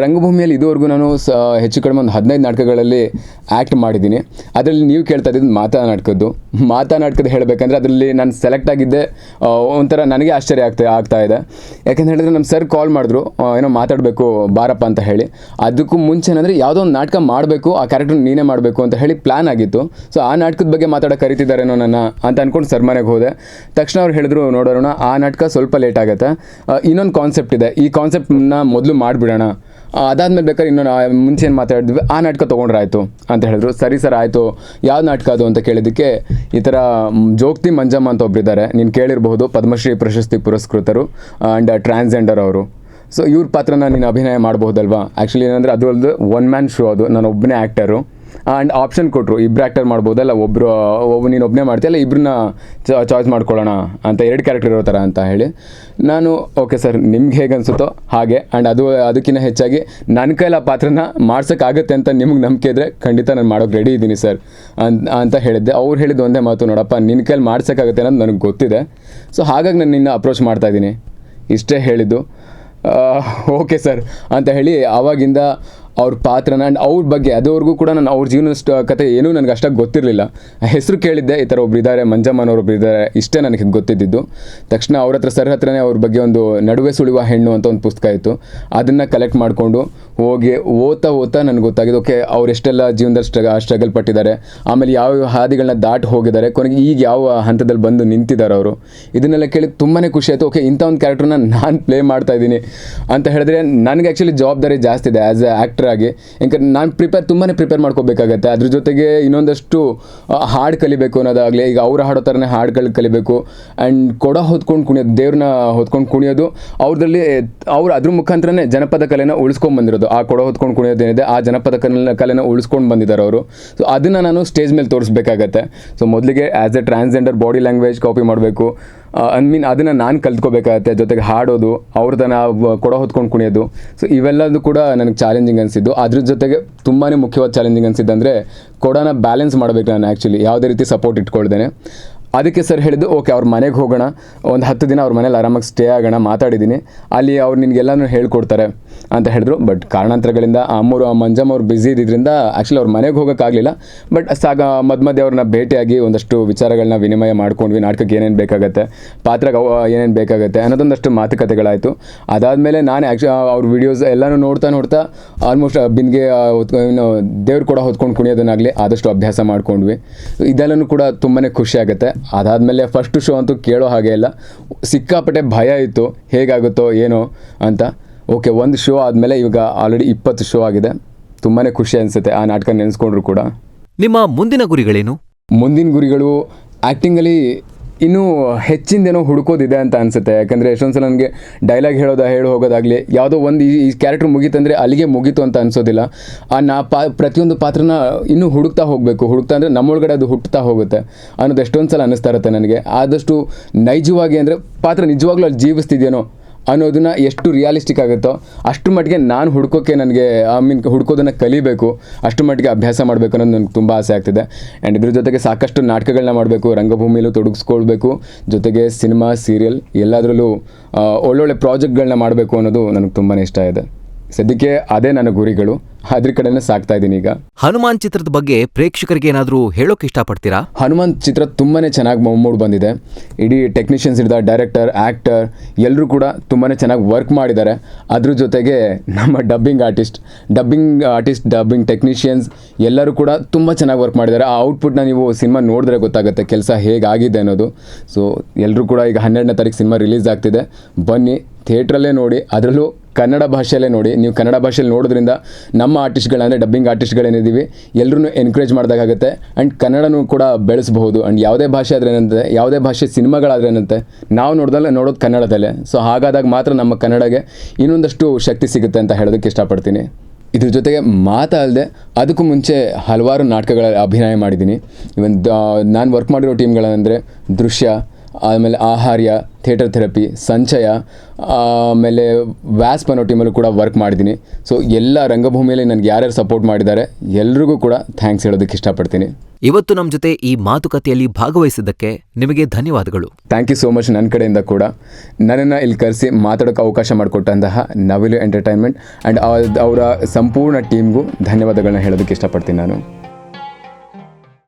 ರಂಗಭೂಮಿಯಲ್ಲಿ ಇದುವರೆಗೂ ನಾನು ಹೆಚ್ಚು ಕಡಿಮೆ ಒಂದು 15 ನಾಟಕಗಳಲ್ಲಿ ಆ್ಯಕ್ಟ್ ಮಾಡಿದ್ದೀನಿ. ಅದರಲ್ಲಿ ನೀವು ಕೇಳ್ತಾ ಇದ್ದಿದ್ದು ಮಾತಾ ನಾಟಕದ್ದು. ಮಾತನಾಡ್ಕದ ಹೇಳಬೇಕಂದ್ರೆ ಅದರಲ್ಲಿ ನಾನು ಸೆಲೆಕ್ಟ್ ಆಗಿದ್ದೆ ಒಂಥರ ನನಗೆ ಆಶ್ಚರ್ಯ ಆಗ್ತಾ ಇದೆ. ಯಾಕಂತ ಹೇಳಿದ್ರೆ ನಮ್ಮ ಸರ್ ಕಾಲ್ ಮಾಡಿದ್ರು, ಏನೋ ಮಾತಾಡಬೇಕು ಬಾರಪ್ಪ ಅಂತ ಹೇಳಿ. ಅದಕ್ಕೂ ಮುಂಚೆ ಏನಂದರೆ ಯಾವುದೋ ಒಂದು ನಾಟಕ ಮಾಡಬೇಕು, ಆ ಕ್ಯಾರೆಕ್ಟರ್ ನೀನೇ ಮಾಡಬೇಕು ಅಂತ ಹೇಳಿ ಪ್ಲ್ಯಾನ್ ಆಗಿತ್ತು. ಸೊ ಆ ನಾಟಕದ ಬಗ್ಗೆ ಮಾತಾಡೋಕೆ ಕರಿತಿದ್ದಾರೇನೋ ನನ್ನ ಅಂತ ಅಂದ್ಕೊಂಡು ಸರ್ ಮನೆಗೆ ಹೋದೆ. ತಕ್ಷಣ ಅವ್ರು ಹೇಳಿದ್ರು, ನೋಡೋಣ ಆ ನಾಟಕ ಸ್ವಲ್ಪ ಲೇಟ್ ಆಗುತ್ತೆ, ಇನ್ನೊಂದು ಕಾನ್ಸೆಪ್ಟ್ ಇದೆ, ಈ ಕಾನ್ಸೆಪ್ಟನ್ನ ಮೊದಲು ಮಾಡಿಬಿಡೋಣ, ಅದಾದ್ಮೇಲೆ ಬೇಕಾದ್ರೆ ಇನ್ನೊಂದು ಮುಂಚೆ ಏನು ಮಾತಾಡಿದ್ವಿ ಆ ನಾಟಕ ತೊಗೊಂಡ್ರೆ ಆಯಿತು ಅಂತ ಹೇಳಿದ್ರು. ಸರಿ ಸರ್ ಆಯಿತು, ಯಾವ ನಾಟಕ ಅದು ಅಂತ ಕೇಳಿದ್ದಕ್ಕೆ ಈ ಥರ ಜೋಗ್ತಿ ಮಂಜಮ್ಮ ಅಂತ ಒಬ್ಬರಿದ್ದಾರೆ, ನೀನು ಕೇಳಿರಬಹುದು, ಪದ್ಮಶ್ರೀ ಪ್ರಶಸ್ತಿ ಪುರಸ್ಕೃತರು ಆ್ಯಂಡ್ ಟ್ರಾನ್ಸ್ಜೆಂಡರ್ ಅವರು. ಸೊ ಇವ್ರ ಪಾತ್ರನ ನೀನು ಅಭಿನಯ ಮಾಡ್ಬೋದಲ್ವಾ. ಆ್ಯಕ್ಚುಲಿ ಏನಂದರೆ ಅದು ಅಲ್ಲದೆ 1 man ಶೋ, ಅದು ನಾನು ಒಬ್ಬನೇ ಆ್ಯಕ್ಟರು. ಆ್ಯಂಡ್ ಆಪ್ಷನ್ ಕೊಟ್ಟರು, ಇಬ್ಬರು ಆ್ಯಕ್ಟರ್ ಮಾಡ್ಬೋದಲ್ಲ, ನೀನು ಒಬ್ಬನೇ ಮಾಡ್ತೀಯಲ್ಲ, ಇಬ್ಬರನ್ನ ಚಾಯ್ಸ್ ಮಾಡ್ಕೊಳ್ಳೋಣ ಅಂತ, 2 ಕ್ಯಾರೆಕ್ಟರ್ ಇರೋ ಥರ ಅಂತ ಹೇಳಿ. ನಾನು ಓಕೆ ಸರ್ ನಿಮ್ಗೆ ಹೇಗೆ ಅನಿಸುತ್ತೋ ಹಾಗೆ, ಆ್ಯಂಡ್ ಅದಕ್ಕಿಂತ ಹೆಚ್ಚಾಗಿ ನನ್ನ ಕೈಲಿ ಆ ಪಾತ್ರನ ಮಾಡ್ಸೋಕ್ಕಾಗತ್ತೆ ಅಂತ ನಿಮ್ಗೆ ನಂಬಿಕೆ ಇದ್ದರೆ ಖಂಡಿತ ನಾನು ಮಾಡೋಕ್ಕೆ ರೆಡಿ ಇದ್ದೀನಿ ಸರ್ ಅಂತ ಹೇಳಿದ್ದೆ. ಅವ್ರು ಹೇಳಿದ್ದು ಒಂದೇ ಮಾತು, ನೋಡಪ್ಪ ನಿನ್ನ ಕೈಲಿ ಮಾಡ್ಸೋಕ್ಕಾಗತ್ತೆ ಅನ್ನೋದು ನನಗೆ ಗೊತ್ತಿದೆ, ಸೊ ಹಾಗಾಗಿ ನಾನು ನಿನ್ನ ಅಪ್ರೋಚ್ ಮಾಡ್ತಾಯಿದ್ದೀನಿ, ಇಷ್ಟೇ ಹೇಳಿದ್ದು. ಓಕೆ ಸರ್ ಅಂತ ಹೇಳಿ ಆವಾಗಿಂದ ಅವ್ರ ಪಾತ್ರನ ಆ್ಯಂಡ್ ಅವ್ರ ಬಗ್ಗೆ ಅದುವರೆಗೂ ಕೂಡ ನಾನು ಅವ್ರ ಜೀವನದ ಕತೆ ಏನೂ ನನಗೆ ಅಷ್ಟಾಗಿ ಗೊತ್ತಿರಲಿಲ್ಲ. ಹೆಸರು ಕೇಳಿದ್ದೆ, ಈ ಥರ ಒಬ್ರು ಇದ್ದಾರೆ, ಮಂಜಮ್ಮನವ್ರೊಬ್ರು ಇದ್ದಾರೆ, ಇಷ್ಟೇ ನನಗೆ ಗೊತ್ತಿದ್ದು. ತಕ್ಷಣ ಅವ್ರ ಹತ್ರ ಸರ್ ಹತ್ರನೇ ಅವ್ರ ಬಗ್ಗೆ ಒಂದು ನಡುವೆ ಸುಳಿಯುವ ಹೆಣ್ಣು ಅಂತ ಒಂದು ಪುಸ್ತಕ ಇತ್ತು, ಅದನ್ನು ಕಲೆಕ್ಟ್ ಮಾಡಿಕೊಂಡು ಹೋಗಿ ಓದ್ತಾ ನನಗೆ ಗೊತ್ತಾಗಿದೆ, ಓಕೆ ಅವ್ರು ಎಷ್ಟೆಲ್ಲ ಜೀವನದಲ್ಲಿ ಸ್ಟ್ರಗಲ್ ಪಟ್ಟಿದ್ದಾರೆ, ಆಮೇಲೆ ಯಾವ ಹಾದಿಗಳನ್ನ ದಾಟಿ ಹೋಗಿದ್ದಾರೆ, ಕೊನೆಗೆ ಈಗ ಯಾವ ಹಂತದಲ್ಲಿ ಬಂದು ನಿಂತಿದ್ದಾರೆ ಅವರು. ಇದನ್ನೆಲ್ಲ ಕೇಳಿ ತುಂಬಾ ಖುಷಿ ಆಯಿತು. ಓಕೆ ಇಂಥ ಒಂದು ಕ್ಯಾರೆಕ್ಟರ್ನ ನಾನು ಪ್ಲೇ ಮಾಡ್ತಾಯಿದ್ದೀನಿ ಅಂತ ಹೇಳಿದ್ರೆ ನನಗೆ ಆ್ಯಕ್ಚುಲಿ ಜವಾಬ್ದಾರಿ ಜಾಸ್ತಿ ಇದೆ ಆ್ಯಸ್ ಎ ಆ್ಯಕ್ಟರ್ ಆಗಿ. ಯಾಕಂದ್ರೆ ನಾನು ತುಂಬಾ ಪ್ರಿಪೇರ್ ಮಾಡ್ಕೋಬೇಕಾಗತ್ತೆ. ಅದ್ರ ಜೊತೆಗೆ ಇನ್ನೊಂದಷ್ಟು ಹಾಡು ಕಲಿಬೇಕು ಅನ್ನೋದಾಗಲಿ, ಈಗ ಅವ್ರು ಹಾಡೋ ಥರನೇ ಹಾಡುಗಳು ಕಲಿಬೇಕು. ಆ್ಯಂಡ್ ಕೊಡ ಹೊತ್ಕೊಂಡು ಕುಣಿಯೋದು, ದೇವ್ರನ್ನ ಹೊತ್ಕೊಂಡು ಕುಣಿಯೋದು, ಅವ್ರದಲ್ಲಿ ಅವ್ರು ಅದ್ರ ಮುಖಾಂತರನೇ ಜನಪದ ಕಲೆನ ಉಳಿಸ್ಕೊಂಡು ಬಂದಿರೋದು. ಆ ಕೊಡ ಹೊತ್ಕೊಂಡು ಕುಣಿಯೋದೇನಿದೆ ಆ ಜನಪದ ಕಲೆನ ಉಳಿಸ್ಕೊಂಡು ಬಂದಿದ್ದಾರೆ ಅವರು. ಸೊ ಅದನ್ನು ನಾನು ಸ್ಟೇಜ್ ಮೇಲೆ ತೋರಿಸ್ಬೇಕಾಗತ್ತೆ. ಸೊ ಮೊದಲಿಗೆ as a transgender body language copy ಮಾಡಬೇಕು, ಅದನ್ನು ನಾನು ಕಲ್ತ್ಕೋಬೇಕಾಗತ್ತೆ. ಜೊತೆಗೆ ಹಾಡೋದು, ಅವ್ರದನ್ನ ಕೊಡ ಹೊತ್ಕೊಂಡು ಕುಣಿಯೋದು. ಸೊ ಇವೆಲ್ಲದೂ ಕೂಡ ನನಗೆ ಚಾಲೆಂಜಿಂಗ್ ಅನಿಸಿದ್ದು. ಅದ್ರ ಜೊತೆಗೆ ತುಂಬಾ ಮುಖ್ಯವಾದ ಚಾಲೆಂಜಿಂಗ್ ಅನಿಸಿದ್ದು ಅಂದರೆ ಕೊಡನ ಬ್ಯಾಲೆನ್ಸ್ ಮಾಡಬೇಕು ನಾನು ಆ್ಯಕ್ಚುಲಿ, ಯಾವುದೇ ರೀತಿ ಸಪೋರ್ಟ್ ಇಟ್ಕೊಳ್ದೇನೆ. ಅದಕ್ಕೆ ಸರ್ ಹೇಳಿದ್ದು, ಓಕೆ ಅವ್ರ ಮನೆಗೆ ಹೋಗೋಣ, ಒಂದು 10 ದಿನ ಅವ್ರ ಮನೇಲಿ ಆರಾಮಾಗಿ ಸ್ಟೇ ಆಗೋಣ, ಮಾತಾಡಿದ್ದೀನಿ, ಅಲ್ಲಿ ಅವ್ರು ನಿನಗೆಲ್ಲನೂ ಹೇಳ್ಕೊಡ್ತಾರೆ ಅಂತ ಹೇಳಿದ್ರು. ಬಟ್ ಕಾರಣಾಂತರಗಳಿಂದ ಮಂಜಮ್ಮ ಅವ್ರು ಬ್ಯುಸಿ ಇದ್ದಿದ್ದರಿಂದ ಆ್ಯಕ್ಚುಲಿ ಅವ್ರ ಮನೆಗೆ ಹೋಗೋಕ್ಕಾಗಲಿಲ್ಲ. ಬಟ್ ಮಧ್ಯೆ ಅವ್ರನ್ನ ಭೇಟಿಯಾಗಿ ಒಂದಷ್ಟು ವಿಚಾರಗಳನ್ನ ವಿನಿಮಯ ಮಾಡ್ಕೊಂಡ್ವಿ. ನಾಟಕಕ್ಕೆ ಏನೇನು ಬೇಕಾಗತ್ತೆ, ಪಾತ್ರಕ್ಕೆ ಏನೇನು ಬೇಕಾಗತ್ತೆ ಅನ್ನೋದೊಂದಷ್ಟು ಮಾತುಕತೆಗಳಾಯಿತು. ಅದಾದಮೇಲೆ ನಾನು ಅವ್ರ ವೀಡಿಯೋಸ್ ಎಲ್ಲನೂ ನೋಡ್ತಾ ಆಲ್ಮೋಸ್ಟ್ ಬಿನ್ಗೆ ದೇವ್ರು ಕೂಡ ಹೊತ್ಕೊಂಡು ಕುಣಿಯೋದನ್ನಾಗಲಿ ಆದಷ್ಟು ಅಭ್ಯಾಸ ಮಾಡ್ಕೊಂಡ್ವಿ. ಇದೆಲ್ಲನೂ ಕೂಡ ತುಂಬಾ ಖುಷಿ ಆಗುತ್ತೆ. ಅದಾದಮೇಲೆ ಫಸ್ಟ್ ಶೋ ಅಂತೂ ಕೇಳೋ ಹಾಗೆ ಇಲ್ಲ, ಸಿಕ್ಕಾಪಟ್ಟೆ ಭಯ ಇತ್ತು ಹೇಗಾಗುತ್ತೋ ಏನೋ ಅಂತ. ಓಕೆ ಒಂದು ಶೋ ಆದಮೇಲೆ ಇವಾಗ ಆಲ್ರೆಡಿ 20 ಶೋ ಆಗಿದೆ. ತುಂಬಾ ಖುಷಿ ಅನಿಸುತ್ತೆ ಆ ನಾಟಕ ನೆನೆಸ್ಕೊಂಡ್ರು ಕೂಡ. ನಿಮ್ಮ ಮುಂದಿನ ಗುರಿಗಳೇನು? ಮುಂದಿನ ಗುರಿಗಳು ಆ್ಯಕ್ಟಿಂಗಲ್ಲಿ ಇನ್ನೂ ಹೆಚ್ಚಿಂದೇನೋ ಹುಡುಕೋದಿದೆ ಅಂತ ಅನಿಸುತ್ತೆ. ಯಾಕಂದರೆ ಎಷ್ಟೊಂದು ಸಲ ನನಗೆ ಡೈಲಾಗ್ ಹೇಳಿ ಹೋಗೋದಾಗಲಿ, ಯಾವುದೋ ಒಂದು ಈ ಕ್ಯಾರೆಕ್ಟರ್ ಮುಗೀತಂದರೆ ಅಲ್ಲಿಗೆ ಮುಗೀತು ಅಂತ ಅನಿಸೋದಿಲ್ಲ. ಪ್ರತಿಯೊಂದು ಪಾತ್ರನ ಇನ್ನೂ ಹುಡುಕ್ತಾ ಅಂದರೆ ನಮ್ಮೊಳಗಡೆ ಅದು ಹುಟ್ಟುತ್ತಾ ಹೋಗುತ್ತೆ ಅನ್ನೋದು ಎಷ್ಟೊಂದು ಸಲ ಅನ್ನಿಸ್ತಾ ಇರುತ್ತೆ ನನಗೆ. ಆದಷ್ಟು ನೈಜವಾಗಿ ಅಂದರೆ ಪಾತ್ರ ನಿಜವಾಗ್ಲೂ ಅಲ್ಲಿ ಜೀವಿಸ್ತಿದೆಯೋ ಅನ್ನೋದನ್ನ ಎಷ್ಟು ರಿಯಾಲಿಸ್ಟಿಕ್ ಆಗುತ್ತೋ ಅಷ್ಟು ಮಟ್ಟಿಗೆ ನಾನು ನನಗೆ ಹುಡ್ಕೋದನ್ನು ಕಲಿಬೇಕು, ಅಷ್ಟು ಮಟ್ಟಿಗೆ ಅಭ್ಯಾಸ ಮಾಡಬೇಕು ಅನ್ನೋದು ನನಗೆ ತುಂಬ ಆಸೆ ಆಗ್ತಿದೆ. ಆ್ಯಂಡ್ ಇದ್ರ ಜೊತೆಗೆ ಸಾಕಷ್ಟು ನಾಟಕಗಳನ್ನ ಮಾಡಬೇಕು, ರಂಗಭೂಮಿಯಲ್ಲೂ ತೊಡಗಿಸ್ಕೊಳ್ಬೇಕು, ಜೊತೆಗೆ ಸಿನಿಮಾ, ಸೀರಿಯಲ್ ಎಲ್ಲದರಲ್ಲೂ ಒಳ್ಳೊಳ್ಳೆ ಪ್ರಾಜೆಕ್ಟ್ಗಳನ್ನ ಮಾಡಬೇಕು ಅನ್ನೋದು ನನಗೆ ತುಂಬಾ ಇಷ್ಟ ಇದೆ. ಸದ್ಯಕ್ಕೆ ಅದೇ ನನ್ನ ಗುರಿಗಳು, ಅದ್ರ ಕಡೆನೇ ಸಾಕ್ತಾ ಇದ್ದೀನಿ ಈಗ. ಹನುಮಾನ್ ಚಿತ್ರದ ಬಗ್ಗೆ ಪ್ರೇಕ್ಷಕರಿಗೆ ಏನಾದರೂ ಹೇಳೋಕೆ ಇಷ್ಟಪಡ್ತೀರಾ? ಹನುಮಾನ್ ಚಿತ್ರ ತುಂಬಾ ಚೆನ್ನಾಗಿ ಮೂಡ್ ಬಂದಿದೆ. ಇಡೀ ಟೆಕ್ನಿಷಿಯನ್ಸ್ ಇರ್ದ, ಡೈರೆಕ್ಟರ್, ಆ್ಯಕ್ಟರ್ ಎಲ್ಲರೂ ಕೂಡ ತುಂಬಾ ಚೆನ್ನಾಗಿ ವರ್ಕ್ ಮಾಡಿದ್ದಾರೆ. ಅದ್ರ ಜೊತೆಗೆ ನಮ್ಮ ಡಬ್ಬಿಂಗ್ ಆರ್ಟಿಸ್ಟ್, ಡಬ್ಬಿಂಗ್ ಟೆಕ್ನಿಷಿಯನ್ಸ್ ಎಲ್ಲರೂ ಕೂಡ ತುಂಬ ಚೆನ್ನಾಗಿ ವರ್ಕ್ ಮಾಡಿದ್ದಾರೆ. ಆ ಔಟ್ಪುಟ್ನ ನೀವು ಸಿನಿಮಾ ನೋಡಿದ್ರೆ ಗೊತ್ತಾಗುತ್ತೆ ಕೆಲಸ ಹೇಗಾಗಿದೆ ಅನ್ನೋದು. ಸೊ ಎಲ್ಲರೂ ಕೂಡ ಈಗ 12ನೇ ತಾರೀಕು ಸಿನಿಮಾ ರಿಲೀಸ್ ಆಗ್ತಿದೆ, ಬನ್ನಿ ಥಿಯೇಟ್ರಲ್ಲೇ ನೋಡಿ, ಅದರಲ್ಲೂ ಕನ್ನಡ ಭಾಷೆಯಲ್ಲೇ ನೋಡಿ. ನೀವು ಕನ್ನಡ ಭಾಷೆಯಲ್ಲಿ ನೋಡೋದ್ರಿಂದ ನಮ್ಮ ಆರ್ಟಿಸ್ಟ್ಗಳಂದರೆ ಡಬ್ಬಿಂಗ್ ಆರ್ಟಿಸ್ಟ್ಗಳೇನಿದ್ದೀವಿ ಎಲ್ಲರೂ ಎನ್ಕರೇಜ್ ಮಾಡಿದಾಗುತ್ತೆ. ಆ್ಯಂಡ್ ಕನ್ನಡನೂ ಕೂಡ ಬೆಳೆಸಬಹುದು. ಆ್ಯಂಡ್ ಯಾವುದೇ ಭಾಷೆ ಆದ್ರೇನಂತೆ, ಯಾವುದೇ ಭಾಷೆ ಸಿನಿಮಾಗಳಾದ್ರೇನಂತೆ ನಾವು ನೋಡೋದು ಕನ್ನಡದಲ್ಲೇ. ಸೊ ಹಾಗಾದಾಗ ಮಾತ್ರ ನಮ್ಮ ಕನ್ನಡಗೆ ಇನ್ನೊಂದಷ್ಟು ಶಕ್ತಿ ಸಿಗುತ್ತೆ ಅಂತ ಹೇಳೋದಕ್ಕೆ ಇಷ್ಟಪಡ್ತೀನಿ. ಇದ್ರ ಜೊತೆಗೆ ಮಾತಲ್ಲದೆ ಅದಕ್ಕೂ ಮುಂಚೆ ಹಲವಾರು ನಾಟಕಗಳ ಅಭಿನಯ ಮಾಡಿದ್ದೀನಿ. ಇವನ್ ನಾನು ವರ್ಕ್ ಮಾಡಿರೋ ಟೀಮ್ಗಳಂದರೆ ದೃಶ್ಯ, ಆಮೇಲೆ ಆಹಾರ್ಯ, ಥಿಯೇಟರ್ ಥೆರಪಿ, ಸಂಚಯ, ಆಮೇಲೆ ವ್ಯಾಸ್ಪ್ ಅನ್ನೋ ಟೀಮಲ್ಲೂ ಕೂಡ ವರ್ಕ್ ಮಾಡಿದ್ದೀನಿ. ಸೊ ಎಲ್ಲ ರಂಗಭೂಮಿಯಲ್ಲಿ ನನಗೆ ಯಾರ್ಯಾರು ಸಪೋರ್ಟ್ ಮಾಡಿದ್ದಾರೆ ಎಲ್ರಿಗೂ ಕೂಡ ಥ್ಯಾಂಕ್ಸ್ ಹೇಳೋದಕ್ಕೆ ಇಷ್ಟಪಡ್ತೀನಿ. ಇವತ್ತು ನಮ್ಮ ಜೊತೆ ಈ ಮಾತುಕತೆಯಲ್ಲಿ ಭಾಗವಹಿಸಿದ್ದಕ್ಕೆ ನಿಮಗೆ ಧನ್ಯವಾದಗಳು. Thank you so much. ನನ್ನ ಕಡೆಯಿಂದ ಕೂಡ ನನ್ನನ್ನು ಇಲ್ಲಿ ಕರೆಸಿ ಮಾತಾಡೋಕ್ಕೆ ಅವಕಾಶ ಮಾಡಿಕೊಟ್ಟಂತಹ ನವಿಲು ಎಂಟರ್ಟೈನ್ಮೆಂಟ್ ಆ್ಯಂಡ್ ಅವರ ಸಂಪೂರ್ಣ ಟೀಮ್ಗೂ ಧನ್ಯವಾದಗಳನ್ನ ಹೇಳೋದಕ್ಕೆ ಇಷ್ಟಪಡ್ತೀನಿ ನಾನು.